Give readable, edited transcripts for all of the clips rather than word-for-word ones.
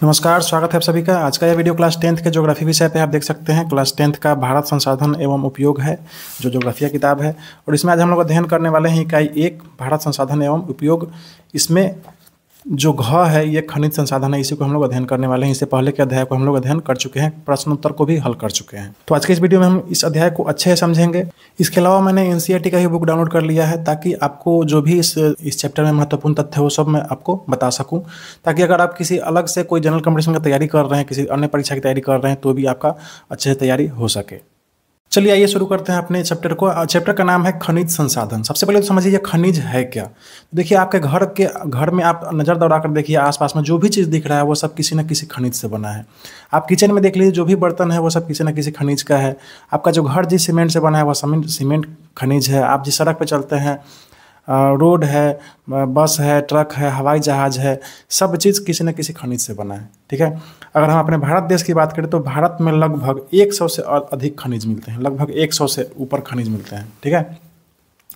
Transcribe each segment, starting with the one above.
नमस्कार, स्वागत है आप सभी का। आज का यह वीडियो क्लास 10th के ज्योग्राफी विषय पे आप देख सकते हैं। क्लास 10th का भारत संसाधन एवं उपयोग है, जो ज्योग्राफिया किताब है। और इसमें आज हम लोग अध्ययन करने वाले हैं इकाई 1 भारत संसाधन एवं उपयोग। इसमें जो घ है ये खनिज संसाधन है, इसी को हम लोग अध्ययन करने वाले हैं। इससे पहले के अध्याय को हम लोग अध्ययन कर चुके हैं, प्रश्न उत्तर को भी हल कर चुके हैं। तो आज के इस वीडियो में हम इस अध्याय को अच्छे से समझेंगे। इसके अलावा मैंने एनसीईआरटी का ही बुक डाउनलोड कर लिया है, ताकि आपको जो भी इस चैप्टर में महत्वपूर्ण तथ्य है वो सब मैं आपको बता सकूं, ताकि अगर आप किसी अलग से कोई जनरल कॉम्पिटिशन की तैयारी कर रहे हैं, किसी अन्य परीक्षा की तैयारी कर रहे हैं, तो भी आपका अच्छे से तैयारी हो सके। चलिए आइए शुरू करते हैं अपने चैप्टर को। चैप्टर का नाम है खनिज संसाधन। सबसे पहले तो समझिए खनिज है क्या। देखिए आपके घर में आप नज़र दौड़ा कर देखिए, आसपास में जो भी चीज़ दिख रहा है वो सब किसी न किसी खनिज से बना है। आप किचन में देख लीजिए, जो भी बर्तन है वो सब किसी न किसी खनिज का है। आपका जो घर जिस सीमेंट से बना है वह सीमेंट खनिज है। आप जिस सड़क पर चलते हैं, रोड है, बस है, ट्रक है, हवाई जहाज है, सब चीज़ किसी न किसी खनिज से बना है। ठीक है। अगर हम अपने भारत देश की बात करें तो भारत में लगभग 100 से अधिक खनिज मिलते हैं। लगभग 100 से ऊपर खनिज मिलते हैं। ठीक है।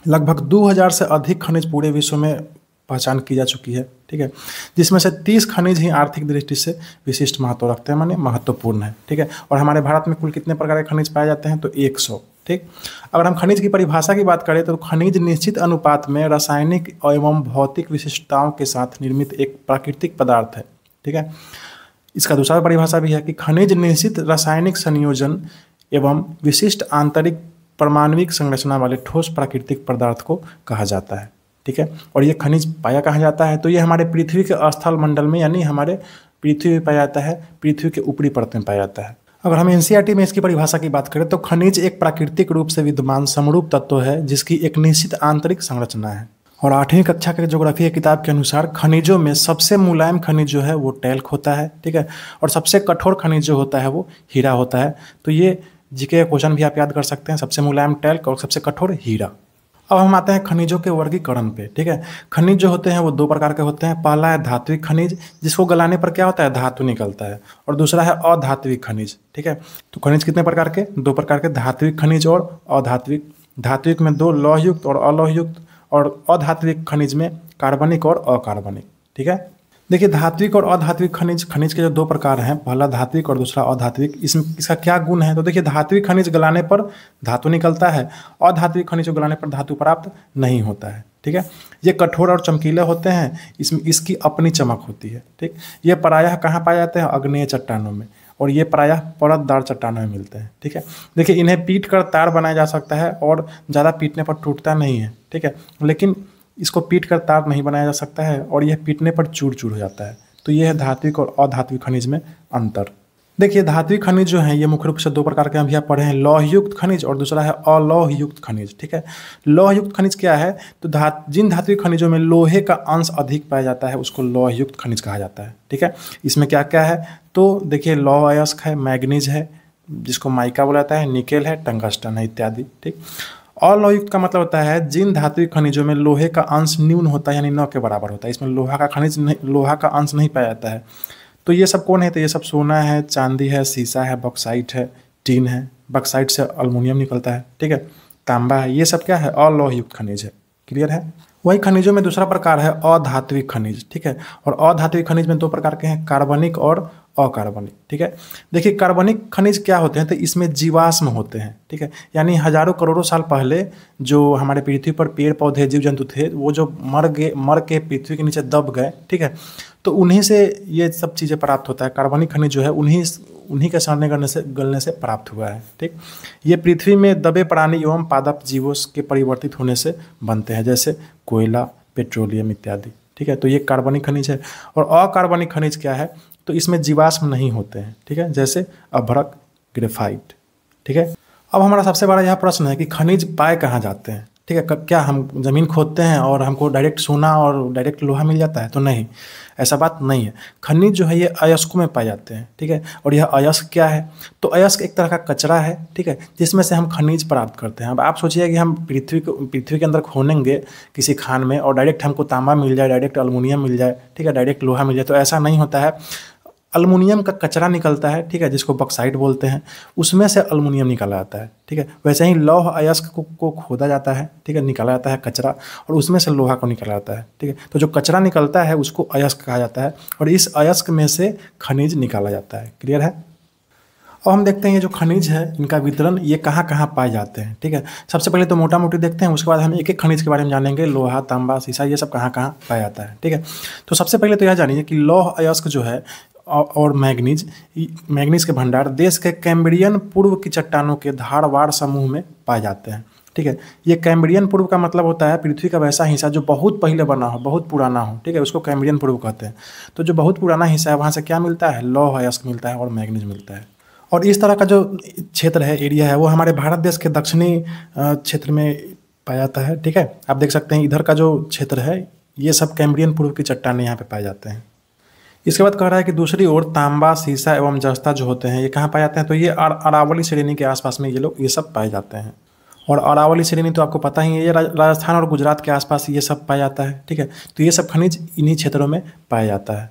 लगभग 2000 से अधिक खनिज पूरे विश्व में पहचान की जा चुकी है। ठीक है। जिसमें से 30 खनिज ही आर्थिक दृष्टि से विशिष्ट महत्व रखते हैं, माने महत्वपूर्ण है। ठीक है। और हमारे भारत में कुल कितने प्रकार के खनिज पाए जाते हैं? तो 100। ठीक। अगर हम खनिज की परिभाषा की बात करें तो खनिज निश्चित अनुपात में रासायनिक एवं भौतिक विशिष्टताओं के साथ निर्मित एक प्राकृतिक पदार्थ है। ठीक है। इसका दूसरा परिभाषा भी है कि खनिज निश्चित रासायनिक संयोजन एवं विशिष्ट आंतरिक परमाणविक संरचना वाले ठोस प्राकृतिक पदार्थ को कहा जाता है। ठीक है। और ये खनिज पाया कहाँ जाता है? तो ये हमारे पृथ्वी के स्थल मंडल में, यानी हमारे पृथ्वी में पाया जाता है, पृथ्वी के ऊपरी परत में पाया जाता है। अगर हम एनसीईआरटी में इसकी परिभाषा की बात करें तो खनिज एक प्राकृतिक रूप से विद्यमान समरूप तत्व है, जिसकी एक निश्चित आंतरिक संरचना है। और 8वीं कक्षा के ज्योग्राफी किताब के अनुसार खनिजों में सबसे मुलायम खनिज जो है वो टैल्क होता है। ठीक है। और सबसे कठोर खनिज जो होता है वो हीरा होता है। तो ये जीके का क्वेश्चन भी आप याद कर सकते हैं, सबसे मुलायम टैल्क और सबसे कठोर हीरा। अब हम आते हैं खनिजों के वर्गीकरण पे। ठीक है। खनिज जो होते हैं वो 2 प्रकार के होते हैं। पहला है धात्विक खनिज, जिसको गलाने पर क्या होता है? धातु निकलता है। और दूसरा है अधात्विक खनिज। ठीक है। तो खनिज कितने प्रकार के? 2 प्रकार के, धात्विक खनिज और अधात्विक। धात्विक में 2, लौहयुक्त और अलौहयुक्त। और अधात्विक खनिज में कार्बनिक और अकार्बनिक। ठीक है। देखिए धात्विक और अधात्विक खनिज के जो 2 प्रकार हैं, पहला धात्विक और दूसरा अधात्विक। इसका क्या गुण है? तो देखिए धात्विक खनिज गलाने पर धातु निकलता है, अधात्विक खनिज को गलाने पर धातु प्राप्त नहीं होता है। ठीक है। ये कठोर और चमकीले होते हैं, इसमें इसकी अपनी चमक होती है। ठीक। ये प्रायः कहाँ पाए जाते हैं? आग्नेय चट्टानों में। और ये प्रायः परतदार चट्टानों में मिलते हैं। ठीक है। देखिए इन्हें पीट कर तार बनाया जा सकता है और ज़्यादा पीटने पर टूटता नहीं है। ठीक है। लेकिन इसको पीट कर तार नहीं बनाया जा सकता है और यह पीटने पर चूर चूर हो जाता है। तो यह है धात्विक और अधात्विक खनिज में अंतर। देखिए धात्विक खनिज जो है ये मुख्य रूप से 2 प्रकार के अभी आप पढ़े हैं, लौहयुक्त खनिज और दूसरा है अलौहयुक्त खनिज। ठीक है। लौहयुक्त खनिज क्या है? तो जिन धात्विक खनिजों में लोहे का अंश अधिक पाया जाता है उसको लौहयुक्त खनिज कहा जाता है। ठीक है। इसमें क्या क्या है? तो देखिए लौह अयस्क है, मैग्नीज है जिसको माइका बोला जाता है, निकेल है, टंगस्टन है इत्यादि। ठीक। अलौहयुक्त का मतलब होता है जिन धात्विक खनिजों में लोहे का अंश न्यून होता है, यानी न के बराबर होता है। इसमें लोहा का अंश नहीं पाया जाता है। तो ये सब कौन है? तो ये सब सोना है, चांदी है, सीसा है, बॉक्साइट है, टीन है। बॉक्साइट से अल्मुनियम निकलता है। ठीक है। तांबा है। ये सब क्या है? अलौहयुक्त खनिज है। क्लियर है। वही खनिजों में दूसरा प्रकार है अधात्विक खनिज। ठीक है। और अधात्विक खनिज में 2 प्रकार के हैं, कार्बनिक और अकार्बनिक। ठीक है। देखिए कार्बनिक खनिज क्या होते हैं? तो इसमें जीवाश्म होते हैं। ठीक है। यानी हजारों करोड़ों साल पहले जो हमारे पृथ्वी पर पेड़ पौधे जीव जंतु थे वो जो मर के पृथ्वी के नीचे दब गए। ठीक है। तो उन्हीं से ये सब चीज़ें प्राप्त होता है। कार्बनिक खनिज जो है उन्हीं के सड़ने गलने से प्राप्त हुआ है। ठीक। ये पृथ्वी में दबे प्राणी एवं पादप जीवों के परिवर्तित होने से बनते हैं, जैसे कोयला, पेट्रोलियम इत्यादि। ठीक है। तो ये कार्बनिक खनिज है। और अकार्बनिक खनिज क्या है? तो इसमें जीवाश्म नहीं होते हैं। ठीक है। जैसे अभ्रक, ग्रेफाइट। ठीक है। अब हमारा सबसे बड़ा यह प्रश्न है कि खनिज पाए कहाँ जाते हैं? ठीक है। क्या हम ज़मीन खोदते हैं और हमको डायरेक्ट सोना और डायरेक्ट लोहा मिल जाता है? तो नहीं, ऐसा बात नहीं है। खनिज जो है ये अयस्कों में पाए जाते हैं। ठीक है। और यह अयस्क क्या है? तो अयस्क एक तरह का कचरा है। ठीक है। जिसमें से हम खनिज प्राप्त करते हैं। अब आप सोचिए कि हम पृथ्वी के अंदर खोनेंगे किसी खान में और डायरेक्ट हमको तांबा मिल जाए, डायरेक्ट अल्मुनियम मिल जाए, ठीक है, डायरेक्ट लोहा मिल जाए, तो ऐसा नहीं होता है। अल्मुनियम का कचरा निकलता है, ठीक है, जिसको बॉक्साइट बोलते हैं, उसमें से अल्मुनियम निकाला जाता है, ठीक है। वैसे ही लौह अयस्क को खोदा जाता है, ठीक है, निकाला जाता है कचरा, और उसमें से लोहा को निकाला जाता है, ठीक है। तो जो कचरा निकलता है उसको अयस्क कहा जाता है, और इस अयस्क में से खनिज निकाला जाता है। क्लियर है। अब हम देखते हैं ये जो खनिज है इनका वितरण ये कहाँ कहाँ पाए जाते हैं, ठीक है। सबसे पहले तो मोटा मोटी देखते हैं, उसके बाद हम एक एक खनिज के बारे में जानेंगे, लोहा, तांबा, सीसा, ये सब कहाँ कहाँ पाया जाता है, ठीक है। तो सबसे पहले तो यह जानिए कि लौह अयस्क जो है और मैग्नीज के भंडार देश के कैम्ब्रियन पूर्व की चट्टानों के धारवाड़ समूह में पाए जाते हैं, ठीक है। ये कैम्ब्रियन पूर्व का मतलब होता है पृथ्वी का वैसा हिस्सा जो बहुत पहले बना हो, बहुत पुराना हो, ठीक है, उसको कैम्ब्रियन पूर्व कहते हैं। तो जो बहुत पुराना हिस्सा है वहाँ से क्या मिलता है, लौह अयस्क मिलता है और मैग्नीज मिलता है। और इस तरह का जो क्षेत्र है, एरिया है, वो हमारे भारत देश के दक्षिणी क्षेत्र में पाया जाता है, ठीक है। आप देख सकते हैं इधर का जो क्षेत्र है ये सब कैम्ब्रियन पूर्व की चट्टानें यहाँ पे पाए जाते हैं। इसके बाद कह रहा है कि दूसरी ओर तांबा, सीसा एवं जस्ता जो होते हैं ये कहाँ पाए जाते हैं, तो ये अरावली श्रेणी के आसपास में ये सब पाए जाते हैं। और अरावली श्रेणी तो आपको पता ही है, ये राजस्थान और गुजरात के आसपास ये सब पाया जाता है, ठीक है। तो ये सब खनिज इन्हीं क्षेत्रों में पाया जाता है।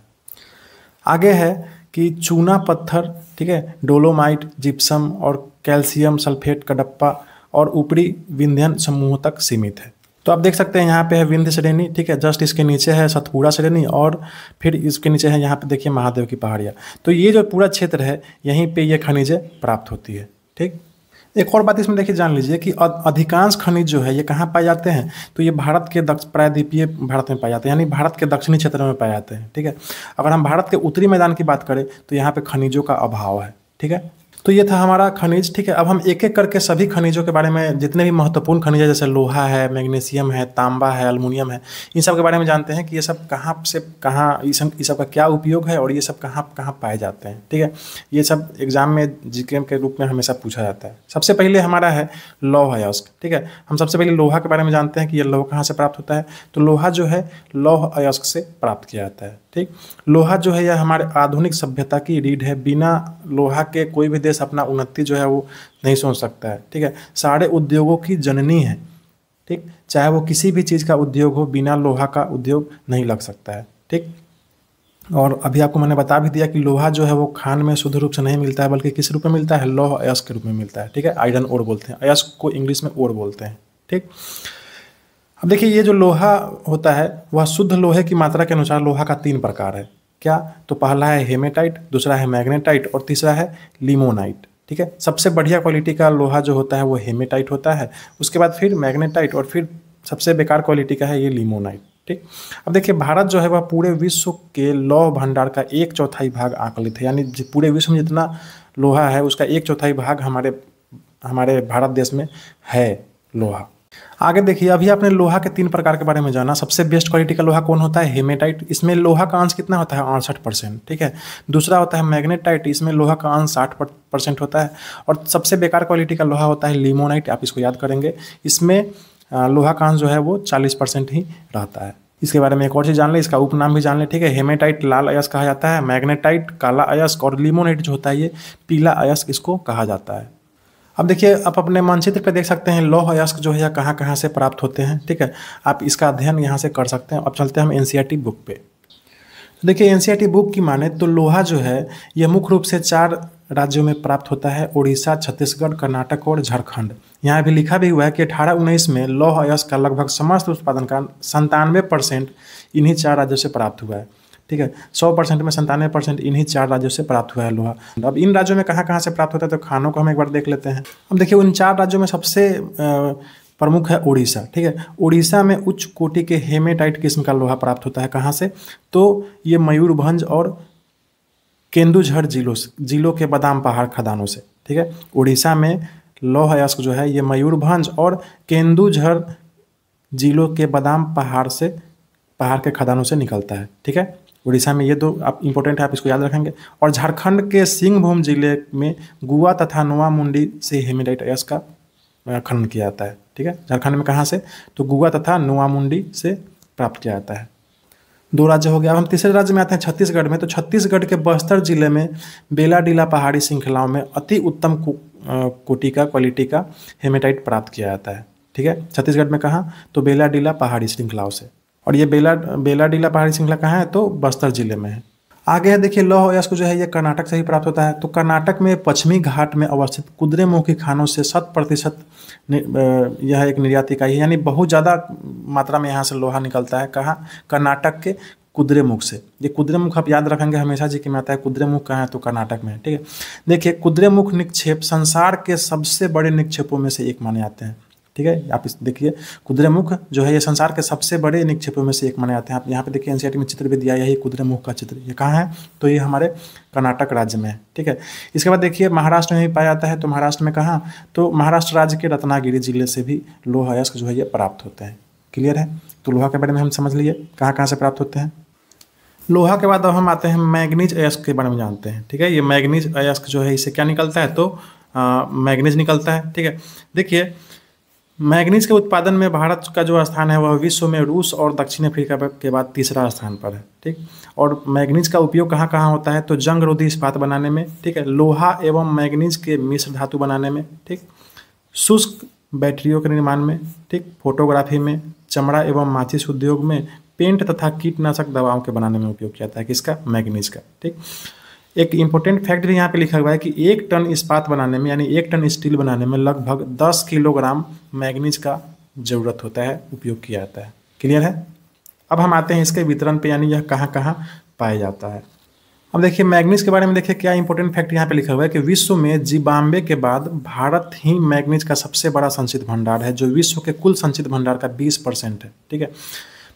आगे है कि चूना पत्थर, ठीक है, डोलोमाइट, जिप्सम और कैल्शियम सल्फेट कडप्पा और ऊपरी विंध्यन समूह तक सीमित है। तो आप देख सकते हैं यहाँ पे है विंध्य श्रेणी, ठीक है, जस्ट इसके नीचे है सतपुड़ा श्रेणी, और फिर इसके नीचे है यहाँ पे देखिए महादेव की पहाड़ियाँ। तो ये जो पूरा क्षेत्र है यहीं पे ये खनिजें प्राप्त होती है, ठीक। एक और बात इसमें देखिए जान लीजिए कि अधिकांश खनिज जो है ये कहाँ पाए जाते हैं, तो ये भारत के प्रायद्वीपीय भारत में पाए जाते हैं, यानी भारत के दक्षिणी क्षेत्र में पाए जाते हैं, ठीक है। अगर हम भारत के उत्तरी मैदान की बात करें तो यहाँ पे खनिजों का अभाव है, ठीक है। तो ये था हमारा खनिज, ठीक है। अब हम एक एक करके सभी खनिजों के बारे में, जितने भी महत्वपूर्ण खनिज है जैसे लोहा है, मैग्नीशियम है, तांबा है, एल्युमिनियम है, इन सब के बारे में जानते हैं कि ये सब कहाँ से कहाँ, इस सब का क्या उपयोग है और ये सब कहाँ कहाँ पाए जाते हैं, ठीक है। ये सब एग्जाम में जीके के रूप में हमेशा पूछा जाता है। सबसे पहले हमारा है लौह अयस्क, ठीक है। हम सबसे पहले लोहा के बारे में जानते हैं कि ये लोहा कहाँ से प्राप्त होता है, तो लोहा जो है लौह अयस्क से प्राप्त किया जाता है, ठीक। लोहा जो है यह हमारे आधुनिक सभ्यता की रीढ़ है। बिना लोहा के कोई भी देश अपना उन्नति जो है वो नहीं सोच सकता है, ठीक है। सारे उद्योगों की जननी है, ठीक। चाहे वो किसी भी चीज़ का उद्योग हो, बिना लोहा का उद्योग नहीं लग सकता है, ठीक। और अभी आपको मैंने बता भी दिया कि लोहा जो है वो खान में शुद्ध रूप से नहीं मिलता है, बल्कि किस रूप में मिलता है, लौह अयस्क के रूप में मिलता है, ठीक है। आयरन ओर बोलते हैं, अयस्क को इंग्लिश में ओर बोलते हैं, ठीक। अब देखिए ये जो लोहा होता है वह शुद्ध लोहे की मात्रा के अनुसार लोहा का 3 प्रकार है। क्या, तो पहला है हेमेटाइट, दूसरा है मैग्नेटाइट और तीसरा है लिमोनाइट, ठीक है। सबसे बढ़िया क्वालिटी का लोहा जो होता है वो हेमेटाइट होता है, उसके बाद फिर मैग्नेटाइट और फिर सबसे बेकार क्वालिटी का है ये लिमोनाइट, ठीक। अब देखिए भारत जो है वह पूरे विश्व के लौह भंडार का 1/4 भाग आकलित है, यानी पूरे विश्व में जितना लोहा है उसका 1/4 भाग हमारे भारत देश में है लोहा। आगे देखिए अभी आपने लोहा के 3 प्रकार के बारे में जाना। सबसे बेस्ट क्वालिटी का लोहा कौन होता है, हेमेटाइट, इसमें लोहा का अंश कितना होता है, 68%, ठीक है। दूसरा होता है मैग्नेटाइट, इसमें लोहा का अंश 60% होता है। और सबसे बेकार क्वालिटी का लोहा होता है लिमोनाइट, आप इसको याद करेंगे, इसमें लोहा का अंश जो है वो 40% ही रहता है। इसके बारे में एक और चीज़ जान लें, इसका उपनाम भी जान लें, ठीक है। हेमेटाइट लाल अयस्क कहा जाता है, मैग्नेटाइट काला अयस्क और लिमोनाइट जो होता है ये पीला अयस्क इसको कहा जाता है। अब देखिए आप अपने मानचित्र पे देख सकते हैं लौह अयस्क जो है कहाँ कहाँ से प्राप्त होते हैं, ठीक है। आप इसका अध्ययन यहाँ से कर सकते हैं। अब चलते हैं हम एनसीईआरटी बुक पे। तो देखिए एनसीईआरटी बुक की माने तो लोहा जो है यह मुख्य रूप से 4 राज्यों में प्राप्त होता है, उड़ीसा, छत्तीसगढ़, कर्नाटक और झारखंड। यहाँ भी लिखा भी हुआ है कि 1819 में लौह अयस्क का लगभग समस्त उत्पादन का 97% इन्हीं 4 राज्यों से प्राप्त हुआ है, ठीक है। 100% में 97% इन्हीं 4 राज्यों से प्राप्त हुआ है लोहा। अब इन राज्यों में कहाँ कहाँ से प्राप्त होता है, तो खानों को हम एक बार देख लेते हैं। अब देखिए उन 4 राज्यों में सबसे प्रमुख है उड़ीसा, ठीक है। उड़ीसा में उच्च कोटि के हेमेटाइट किस्म का लोहा प्राप्त होता है। कहाँ से, तो ये मयूरभंज और केंदुझर जिलों के बादाम पहाड़ खदानों से, ठीक है। उड़ीसा में लौह अयस्क जो है ये मयूरभंज और केंदुझर जिलों के बादाम पहाड़ के खदानों से निकलता है, ठीक है। उड़ीसा में ये 2 आप इंपॉर्टेंट है, आप इसको याद रखेंगे। और झारखंड के सिंहभूम जिले में गुआ तथा नोआ मुंडी से हेमेटाइट अयस्क का खनन किया जाता है, ठीक है। झारखंड में कहाँ से, तो गुआ तथा नोआ मुंडी से प्राप्त किया जाता है। 2 राज्य हो गया। अब हम तीसरे राज्य में आते हैं छत्तीसगढ़ में। तो छत्तीसगढ़ के बस्तर जिले में बेलाडीला पहाड़ी श्रृंखलाओं में अति उत्तम कोटि का क्वालिटी का हेमेटाइट प्राप्त किया जाता है, ठीक है। छत्तीसगढ़ में कहाँ, तो बेलाडीला पहाड़ी श्रृंखलाओं से। और ये बेलाडीला पहाड़ी श्रृंखला कहाँ है, तो बस्तर जिले में है। आगे है देखिए लौह अयस्क जो है ये कर्नाटक से ही प्राप्त होता है। तो कर्नाटक में पश्चिमी घाट में अवस्थित कुद्रेमुखी खानों से 100% यह एक निर्यात इकाई है, यानी बहुत ज़्यादा मात्रा में यहाँ से लोहा निकलता है। कहाँ? कर्नाटक के कुद्रेमुख से। ये कुद्रेमुख आप याद रखेंगे हमेशा जी कि में आता है। कुद्रेमुख कहाँ है? तो कर्नाटक में है, ठीक है। देखिए कुद्रेमुख निक्षेप संसार के सबसे बड़े निक्षेपों में से एक माने जाते हैं, ठीक है। आप इस देखिए कुद्रेमुख जो है ये संसार के सबसे बड़े निक्षेपों में से एक माने जाते हैं। आप यहाँ पे देखिए एनसीईआरटी में चित्र भी दिया है, यही कुद्रेमुख का चित्र। ये कहाँ है? तो ये हमारे कर्नाटक राज्य में है, ठीक है। इसके बाद देखिए महाराष्ट्र में भी पाया जाता है। तो महाराष्ट्र में कहाँ? तो महाराष्ट्र राज्य के रत्नागिरी जिले से भी लोह अयस्क जो है ये प्राप्त होते हैं। क्लियर है? तो लोहा के बारे में हम समझ लिए कहाँ कहाँ से प्राप्त होते हैं। लोहा के बाद अब हम आते हैं मैग्नीज अयस्क के बारे में जानते हैं, ठीक है। ये मैग्नीज अयस्क जो है इससे क्या निकलता है? तो मैग्नीज निकलता है, ठीक है। देखिए मैग्नीज के उत्पादन में भारत का जो स्थान है वह विश्व में रूस और दक्षिण अफ्रीका के बाद तीसरा स्थान पर है, ठीक। और मैग्नीज का उपयोग कहाँ कहाँ होता है? तो जंग रोधी इस्पात बनाने में, ठीक है, लोहा एवं मैग्नीज के मिश्र धातु बनाने में, ठीक, शुष्क बैटरियों के निर्माण में, ठीक, फोटोग्राफी में, चमड़ा एवं माचिस उद्योग में, पेंट तथा कीटनाशक दवाओं के बनाने में उपयोग किया जाता है। किसका? मैग्नीज का, ठीक। एक इंपॉर्टेंट फैक्ट भी यहाँ पे लिखा हुआ है कि 1 टन इस्पात बनाने में यानी 1 टन स्टील बनाने में लगभग 10 किलोग्राम मैग्नीज का जरूरत होता है, उपयोग किया जाता है। क्लियर है? अब हम आते हैं इसके वितरण पे, यानी यह कहाँ कहाँ पाया जाता है। अब देखिए मैग्नीज के बारे में देखिए क्या इंपॉर्टेंट फैक्ट यहाँ पे लिखा हुआ है कि विश्व में जिम्बाब्वे के बाद भारत ही मैग्नीज का सबसे बड़ा संचित भंडार है, जो विश्व के कुल संचित भंडार का 20% है, ठीक है।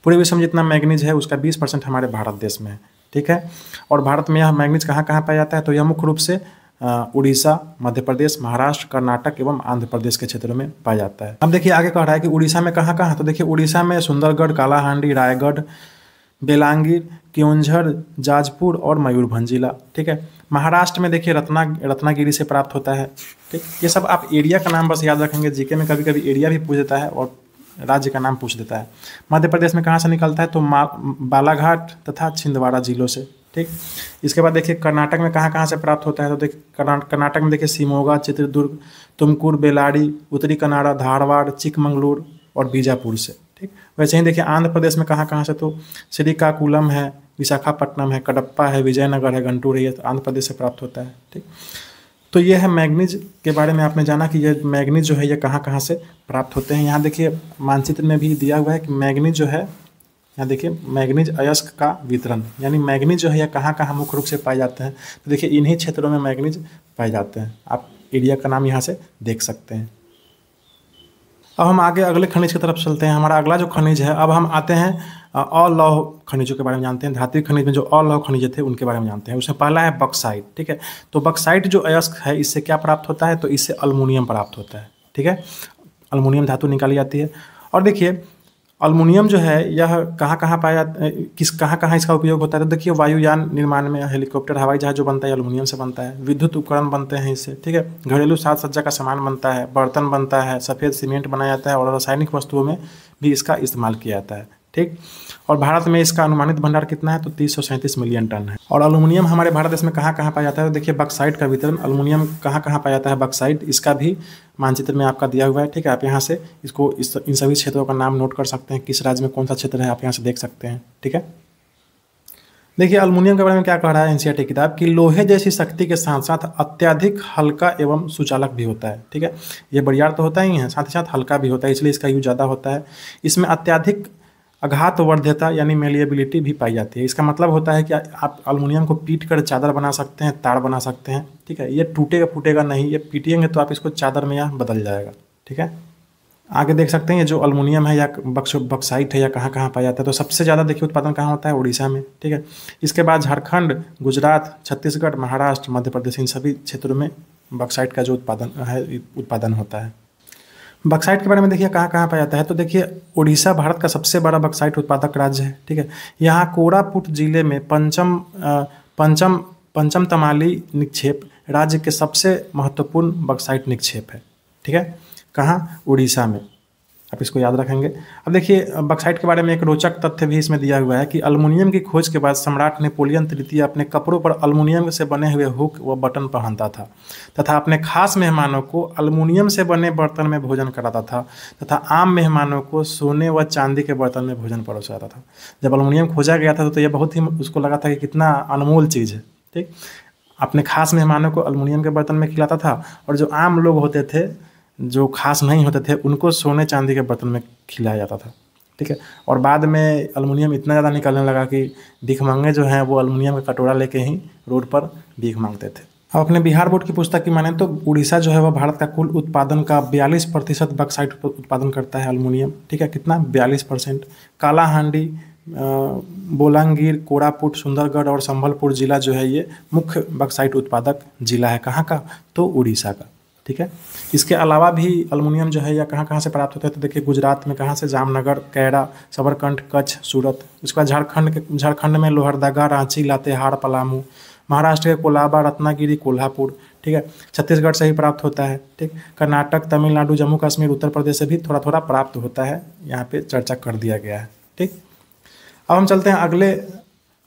पूरे विश्व में जितना मैग्नीज है उसका 20% हमारे भारत देश में है, ठीक है। और भारत में यह मैग्नीज कहाँ कहाँ पाया जाता है? तो यह मुख्य रूप से उड़ीसा, मध्य प्रदेश, महाराष्ट्र, कर्नाटक एवं आंध्र प्रदेश के क्षेत्रों में पाया जाता है। अब देखिए आगे कह रहा है कि उड़ीसा में कहाँ कहाँ? तो देखिए उड़ीसा में सुंदरगढ़, कालाहांडी, रायगढ़, बेलांगीर, केओंझर, जाजपुर और मयूरभंज जिला, ठीक है। महाराष्ट्र में देखिए रत्नागिरी से प्राप्त होता है, ठीक। ये सब आप एरिया का नाम बस याद रखेंगे, जीके में कभी कभी एरिया भी पूछ देता है और राज्य का नाम पूछ देता है। मध्य प्रदेश में कहाँ से निकलता है? तो बालाघाट तथा छिंदवाड़ा जिलों से, ठीक। इसके बाद देखिए कर्नाटक में कहाँ कहाँ से प्राप्त होता है? तो देखिए कर्नाटक में देखिए शिमोगा, चित्रदुर्ग, तुमकुर, बेलाड़ी, उत्तरी कन्नाड़ा, धारवाड़, चिकमंगलूर और बीजापुर से, ठीक। वैसे ही देखिए आंध्र प्रदेश में कहाँ कहाँ से? तो श्रीकाकुलम है, विशाखापट्टनम है, कडप्पा है, विजयनगर है, गुंटूर है, ये आंध्र प्रदेश से प्राप्त होता है, ठीक। तो ये है मैग्नीज के बारे में आपने जाना कि ये मैग्नीज जो है ये कहाँ कहाँ से प्राप्त होते हैं। यहाँ देखिए मानचित्र में भी दिया हुआ है कि मैग्नीज जो है, यहाँ देखिए मैग्नीज अयस्क का वितरण, यानी मैग्नीज जो है ये कहाँ कहाँ मुख्य रूप से पाए जाते हैं। तो देखिए इन्हीं क्षेत्रों में मैग्नीज पाए जाते हैं। आप एरिया का नाम यहाँ से देख सकते हैं। अब हम आगे अगले खनिज की तरफ चलते हैं। हमारा अगला जो खनिज है, अब हम आते हैं अलौह खनिजों के बारे में जानते हैं। धात्विक खनिज में जो अलौह खनिज थे उनके बारे में जानते हैं। उसमें पहला है बक्साइट, ठीक है। तो बक्साइट जो अयस्क है इससे क्या प्राप्त होता है? तो इससे अल्मुनियम प्राप्त होता है, ठीक है। अल्मुनियम धातु निकाली जाती है। और देखिए अल्मुनियम जो है यह कहाँ कहाँ पाया कहाँ कहाँ इसका उपयोग होता है? तो देखिए वायुयान निर्माण में, हेलीकॉप्टर, हवाई जहाज जो बनता है अल्मुनियम से बनता है। विद्युत उपकरण बनते हैं इससे, ठीक है। घरेलू साज सज्जा का सामान बनता है, बर्तन बनता है, सफ़ेद सीमेंट बनाया जाता है और रासायनिक वस्तुओं में भी इसका इस्तेमाल किया जाता है, ठीक। और भारत में इसका अनुमानित भंडार कितना है? तो 337 मिलियन टन है। और एल्युमिनियम हमारे भारत देश में कहाँ कहाँ पाया जाता है? तो देखिए बक्साइट का वितरण, एल्युमिनियम कहाँ कहाँ पाया जाता है बक्साइट, इसका भी मानचित्र में आपका दिया हुआ है, ठीक है। आप यहाँ से इसको इन सभी क्षेत्रों का नाम नोट कर सकते हैं, किस राज्य में कौन सा क्षेत्र है आप यहाँ से देख सकते हैं, ठीक है। देखिए एल्युमिनियम के बारे में क्या कह रहा है एनसीईआरटी किताब कि लोहे जैसी शक्ति के साथ साथ अत्यधिक हल्का एवं सुचालक भी होता है, ठीक है। ये बरियार तो होता ही है, साथ ही साथ हल्का भी होता है, इसलिए इसका यूज ज़्यादा होता है। इसमें अत्यधिक आघातवर्ध्यता यानी मेलिएबिलिटी भी पाई जाती है। इसका मतलब होता है कि आप एल्युमिनियम को पीट कर चादर बना सकते हैं, तार बना सकते हैं, ठीक है। ये टूटेगा फूटेगा नहीं, ये पीटेंगे तो आप इसको चादर में यहाँ बदल जाएगा, ठीक है। आगे देख सकते हैं ये जो एल्युमिनियम है या बक्साइट है या कहाँ कहाँ पाया जाता है। तो सबसे ज़्यादा देखिए उत्पादन कहाँ होता है? उड़ीसा में, ठीक है। इसके बाद झारखंड, गुजरात, छत्तीसगढ़, महाराष्ट्र, मध्य प्रदेश, इन सभी क्षेत्रों में बक्साइट का जो उत्पादन होता है। बक्साइट के बारे में देखिए कहाँ कहाँ पाया जाता है। तो देखिए उड़ीसा भारत का सबसे बड़ा बक्साइट उत्पादक राज्य है, ठीक है। यहाँ कोरापुट जिले में पंचम तमाली निक्षेप राज्य के सबसे महत्वपूर्ण बक्साइट निक्षेप है, ठीक है। कहाँ? उड़ीसा में। आप इसको याद रखेंगे। अब देखिए बक्साइट के बारे में एक रोचक तथ्य भी इसमें दिया हुआ है कि अल्मुनियम की खोज के बाद सम्राट नेपोलियन तृतीय अपने कपड़ों पर अल्मुनियम से बने हुए हुक व बटन पहनता था तथा अपने खास मेहमानों को अल्मुनियम से बने बर्तन में भोजन कराता था तथा आम मेहमानों को सोने व चांदी के बर्तन में भोजन परोसाता था। जब अल्मुनियम खोजा गया था तो यह बहुत ही उसको लगा था कि कितना अनमोल चीज़ है। ठीक, अपने खास मेहमानों को अल्मुनियम के बर्तन में खिलाता था और जो आम लोग होते थे, जो खास नहीं होते थे, उनको सोने चांदी के बर्तन में खिलाया जाता था। ठीक है, और बाद में अल्मुनियम इतना ज़्यादा निकलने लगा कि भीखमंगे जो हैं वो अल्मुनियम का कटोरा लेके ही रोड पर भीख मांगते थे। अब अपने बिहार बोर्ड की पुस्तक की माने तो उड़ीसा जो है वह भारत का कुल उत्पादन का 42% बक्साइट उत्पादन करता है अल्मुनियम। ठीक है, कितना 42%। कालाहांडी, बोलांगीर, कोरापुट, सुंदरगढ़ और संबलपुर जिला जो है ये मुख्य बक्साइट उत्पादक जिला है। कहाँ का? तो उड़ीसा का। ठीक है, इसके अलावा भी अल्मुनियम जो है या कहाँ कहाँ से प्राप्त होता है तो देखिए गुजरात में कहाँ से, जामनगर, कैरा, सबरकंठ, कच्छ, सूरत। इसके बाद झारखंड में लोहरदगा, रांची, लातेहार, पलामू। महाराष्ट्र के कोलाबा, रत्नागिरी, कोल्हापुर। ठीक है, छत्तीसगढ़ से ही प्राप्त होता है। ठीक, कर्नाटक, तमिलनाडु, जम्मू कश्मीर, उत्तर प्रदेश से भी थोड़ा थोड़ा प्राप्त होता है, यहाँ पे चर्चा कर दिया गया है। ठीक, अब हम चलते हैं अगले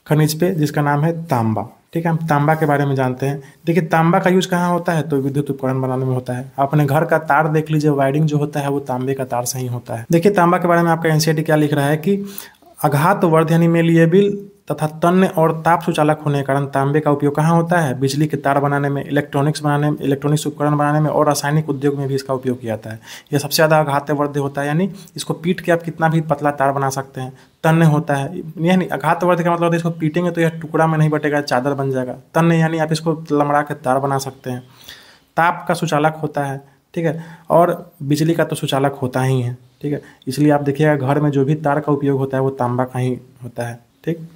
खनिज पे जिसका नाम है तांबा। ठीक है, हम तांबा के बारे में जानते हैं। देखिए तांबा का यूज कहाँ होता है तो विद्युत उपकरण बनाने में होता है। अपने घर का तार देख लीजिए, वायरिंग जो होता है वो तांबे का तार से ही होता है। देखिए तांबा के बारे में आपका एनसीईआरटी क्या लिख रहा है कि आघातवर्ध यानी मेलिएबल तथा तन्य और ताप सुचालक होने के कारण तांबे का उपयोग कहाँ होता है? बिजली के तार बनाने में, इलेक्ट्रॉनिक्स बनाने में, इलेक्ट्रॉनिक्स उपकरण बनाने में और रासायनिक उद्योग में भी इसका उपयोग किया जाता है। यह सबसे ज़्यादा आघातवर्ध होता है, यानी इसको पीट के आप कितना भी पतला तार बना सकते हैं। तन्य होता है, यानी आघातवर्ध का मतलब इसको पीटेंगे तो यह टुकड़ा में नहीं बटेगा, चादर बन जाएगा। तन्य यानी आप इसको लमड़ा के तार बना सकते हैं। ताप का सुचालक होता है। ठीक है, और बिजली का तो सुचालक होता ही है। ठीक है, इसलिए आप देखिएगा घर में जो भी तार का उपयोग होता है वो तांबा का ही होता है। ठीक,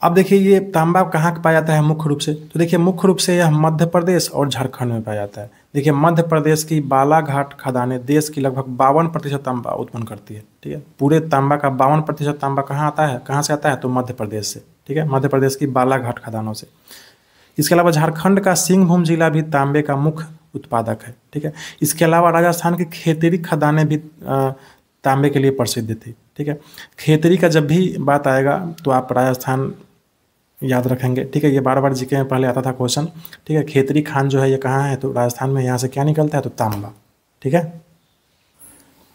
अब देखिए ये तांबा कहाँ पाया जाता है मुख्य रूप से, तो देखिए मुख्य रूप से यह मध्य प्रदेश और झारखंड में पाया जाता है। देखिए मध्य प्रदेश की बालाघाट खदानें देश की लगभग 52% तांबा उत्पन्न करती है। ठीक है, पूरे तांबा का 52% तांबा कहाँ आता है, कहाँ से आता है तो मध्य प्रदेश से। ठीक है, मध्य प्रदेश की बालाघाट खदानों से। इसके अलावा झारखंड का सिंहभूम जिला भी तांबे का मुख्य उत्पादक है। ठीक है, इसके अलावा राजस्थान की खेतरी खदानें भी तांबे के लिए प्रसिद्ध थी। ठीक है, खेतरी का जब भी बात आएगा तो आप राजस्थान याद रखेंगे। ठीक है, ये बार बार जीके में पहले आता था क्वेश्चन। ठीक है, खेतरी खान जो है ये कहाँ है तो राजस्थान में। यहाँ से क्या निकलता है तो तांबा। ठीक है,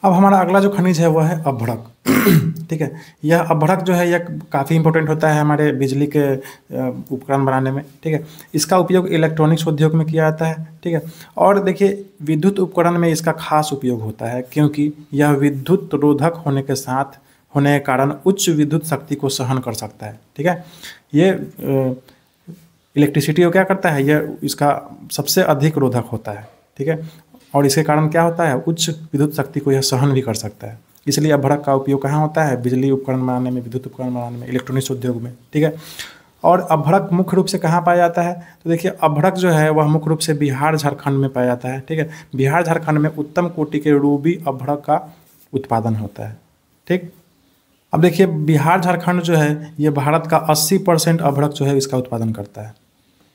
अब हमारा अगला जो खनिज है वह है अभ्रक। ठीक है, यह अभ्रक जो है यह काफ़ी इंपॉर्टेंट होता है हमारे बिजली के उपकरण बनाने में। ठीक है, इसका उपयोग इलेक्ट्रॉनिक्स उद्योग में किया जाता है। ठीक है, और देखिए विद्युत उपकरण में इसका खास उपयोग होता है क्योंकि यह विद्युत रोधक होने के कारण उच्च विद्युत शक्ति को सहन कर सकता है। ठीक है, ये इलेक्ट्रिसिटी को क्या करता है, यह इसका सबसे अधिक रोधक होता है। ठीक है, और इसके कारण क्या होता है, उच्च विद्युत शक्ति को यह सहन भी कर सकता है। इसलिए अभ्रक का उपयोग कहाँ होता है, बिजली उपकरण बनाने में, विद्युत उपकरण बनाने में, इलेक्ट्रॉनिक्स उद्योग में। ठीक है, और अभ्रक मुख्य रूप से कहाँ पाया जाता है तो देखिए अभ्रक जो है वह मुख्य रूप से बिहार झारखंड में पाया जाता है। ठीक है, बिहार झारखंड में उत्तम कोटि के रूबी अभ्रक का उत्पादन होता है। ठीक, अब देखिए बिहार झारखंड जो है ये भारत का 80% अभ्रक जो है इसका उत्पादन करता है।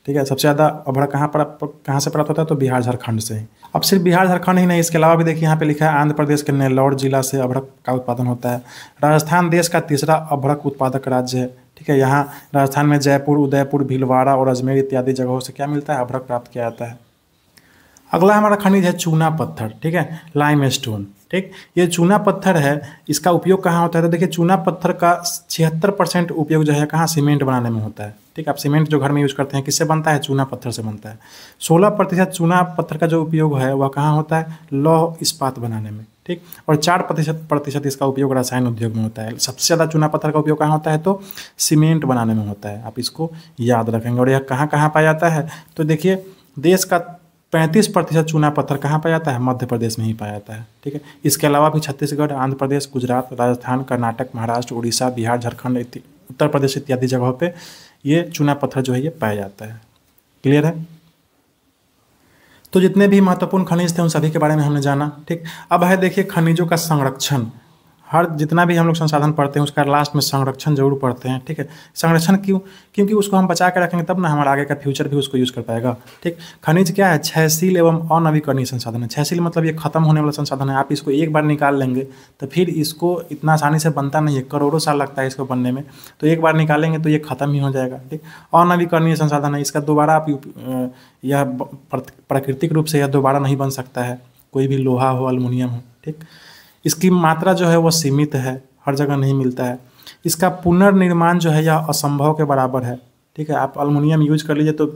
ठीक है, सबसे ज़्यादा अभ्रक कहाँ से प्राप्त होता है तो बिहार झारखंड से ही। अब सिर्फ बिहार झारखंड ही नहीं, इसके अलावा भी देखिए यहाँ पे लिखा है आंध्र प्रदेश के नेल्लौर जिला से अभ्रक का उत्पादन होता है। राजस्थान देश का तीसरा अभ्रक उत्पादक राज्य है। ठीक है, यहाँ राजस्थान में जयपुर, उदयपुर, भीलवाड़ा और अजमेर इत्यादि जगहों से क्या मिलता है, अभ्रक प्राप्त किया जाता है। अगला हमारा खनिज है चूना पत्थर। ठीक है, लाइमस्टोन। ठीक, ये चूना पत्थर है, इसका उपयोग कहाँ होता है तो देखिए चूना पत्थर का 76% उपयोग जो है कहाँ, सीमेंट बनाने में होता है। ठीक, आप सीमेंट जो घर में यूज़ करते हैं किससे बनता है, चूना पत्थर से बनता है। 16% चूना पत्थर का जो उपयोग है वह कहाँ होता है, लौह इस्पात बनाने में। ठीक, और 4% इसका उपयोग रसायन उद्योग में होता है। सबसे ज़्यादा चूना पत्थर का उपयोग कहाँ होता है तो सीमेंट बनाने में होता है। आप इसको याद रखेंगे। और यह कहाँ कहाँ पाया जाता है तो देखिए देश का 35% चूना पत्थर कहाँ पाया जाता है, मध्य प्रदेश में ही पाया जाता है। ठीक है, इसके अलावा भी छत्तीसगढ़, आंध्र प्रदेश, गुजरात, राजस्थान, कर्नाटक, महाराष्ट्र, उड़ीसा, बिहार, झारखंड, उत्तर प्रदेश इत्यादि जगहों पे ये चूना पत्थर जो है ये पाया जाता है। क्लियर है, तो जितने भी महत्वपूर्ण खनिज थे उन सभी के बारे में हमने जाना। ठीक, अब है देखिए खनिजों का संरक्षण। हर जितना भी हम लोग संसाधन पढ़ते हैं उसका लास्ट में संरक्षण जरूर पढ़ते हैं, ठीक है। संरक्षण क्यों? क्योंकि उसको हम बचा के रखेंगे तब ना हमारा आगे का फ्यूचर भी उसको यूज़ कर पाएगा, ठीक। खनिज क्या है? क्षयशील एवं अनवीकरणीय संसाधन है। क्षयशील मतलब ये खत्म होने वाला संसाधन है। आप इसको एक बार निकाल लेंगे तो फिर इसको इतना आसानी से बनता नहीं है, करोड़ों साल लगता है इसको बनने में। तो एक बार निकालेंगे तो ये खत्म ही हो जाएगा, ठीक। अनवीकरणीय संसाधन है, इसका दोबारा आप यह प्राकृतिक रूप से यह दोबारा नहीं बन सकता है, कोई भी लोहा हो, एल्युमिनियम हो, ठीक। इसकी मात्रा जो है वो सीमित है, हर जगह नहीं मिलता है। इसका पुनर्निर्माण जो है यह असंभव के बराबर है, ठीक है। आप एल्युमिनियम यूज कर लीजिए तो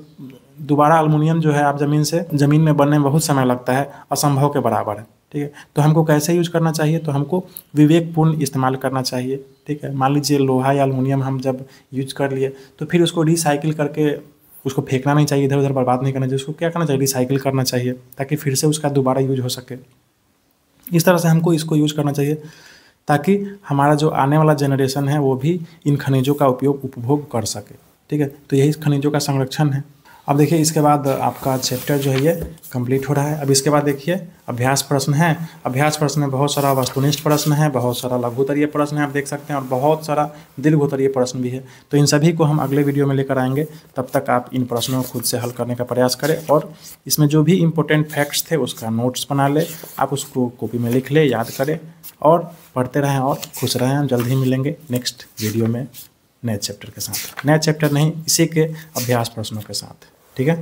दोबारा एल्युमिनियम जो है आप ज़मीन में बनने में बहुत समय लगता है, असंभव के बराबर है, ठीक है। तो हमको कैसे यूज करना चाहिए? तो हमको विवेकपूर्ण इस्तेमाल करना चाहिए, ठीक है। मान लीजिए लोहा या एल्युमिनियम हम जब यूज कर लिए तो फिर उसको रिसाइकिल करके उसको फेंकना नहीं चाहिए, इधर उधर बर्बाद नहीं करना चाहिए, उसको क्या करना चाहिए? रिसाइकिल करना चाहिए ताकि फिर से उसका दोबारा यूज हो सके। इस तरह से हमको इसको यूज करना चाहिए ताकि हमारा जो आने वाला जनरेशन है वो भी इन खनिजों का उपभोग कर सके, ठीक है। तो यही खनिजों का संरक्षण है। अब देखिए इसके बाद आपका चैप्टर जो है ये कंप्लीट हो रहा है। अब इसके बाद देखिए अभ्यास प्रश्न है। अभ्यास प्रश्न में बहुत सारा वस्तुनिष्ठ प्रश्न है, बहुत सारा लघुत्तरीय प्रश्न है, आप देख सकते हैं, और बहुत सारा दीर्घोत्तरीय प्रश्न भी है। तो इन सभी को हम अगले वीडियो में लेकर आएंगे। तब तक आप इन प्रश्नों को खुद से हल करने का प्रयास करें और इसमें जो भी इंपॉर्टेंट फैक्ट्स थे उसका नोट्स बना ले, आप उसको कॉपी में लिख ले, याद करें और पढ़ते रहें और खुश रहें। हम जल्द ही मिलेंगे नेक्स्ट वीडियो में नए चैप्टर के साथ, नए चैप्टर नहीं, इसी के अभ्यास प्रश्नों के साथ, ठीक है।